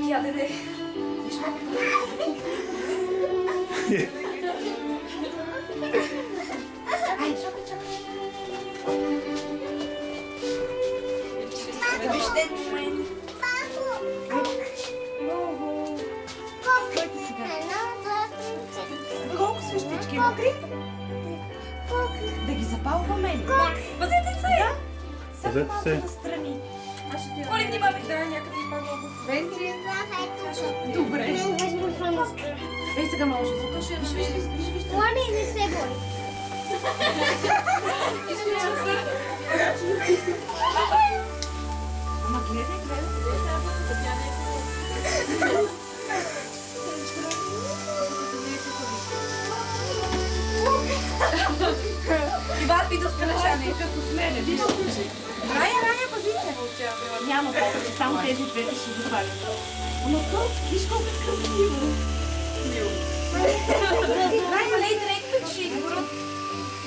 ядене. Ай, чакай, чакай. Вижте мен. Стойте сега. Колко свещички мокри? Да ги запалваме ли? Пазете се! Само малко настрани. Моля, внимавай да някъде и по-много. Венци. Добре. Ей, сега може да закъша. Виж. Моля, не се бой. Ама гледай. Иван, ти да страшане. Като с мене, виж. Рая, пази се. Няма повече, само тези двете ще запалим. Ама то, виж колко е красиво. Рая, лей директно, че город.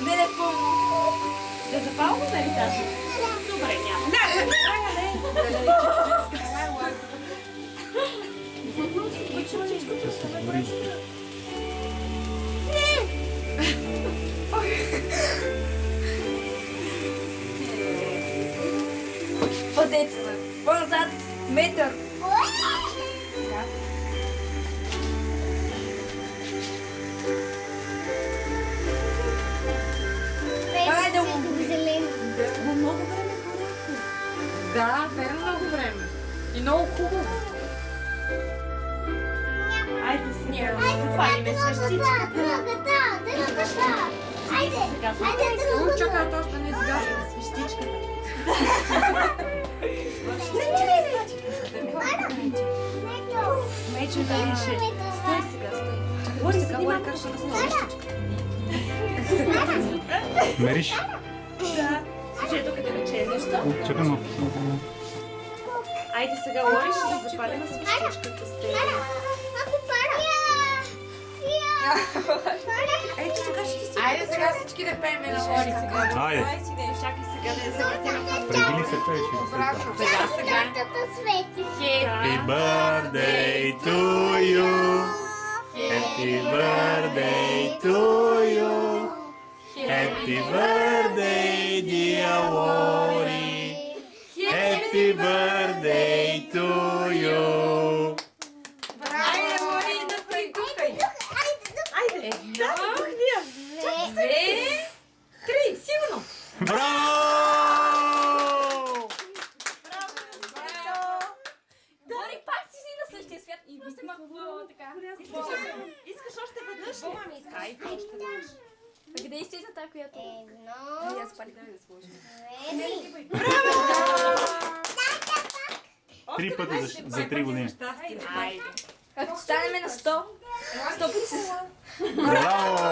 Не е пълно. Да запалваме ли тази? Добре, няма. Пазете се. По-назад. Метър. Хайде, Много време горяхме. Да, верно много време. И много хубаво. Айде сега, запалиме свещичката. Чакай, още не изгасва. Свещичката. Мечо да ише. Стой сега, стой. Може сега, говори как ще разсъщичка. Мериш? Да. Слушай, тук да рече нещо. Чакай малко. Айде сега, Лори, ще запалим свещичката с теб. ето сега ще си. Айде сега всички да пеем на Лори сега. Айде. Чакай сега да я завъртим. Преди ли се пееше? Сега. Happy birthday to you. Happy birthday to you. Happy birthday, dear Lori. Happy birthday to you. Айде, Лори, духай. Айде. Две, три, сигурно. Браво! Лори, пак си на същия свят. И виждаме така. Искаш още веднъж ли? Айде, още веднъж. А къде изчезна тази, която? И аз пали. Три пъти за 3 години. Айде. Ако станеме на 100, 100 пъти се... Браво!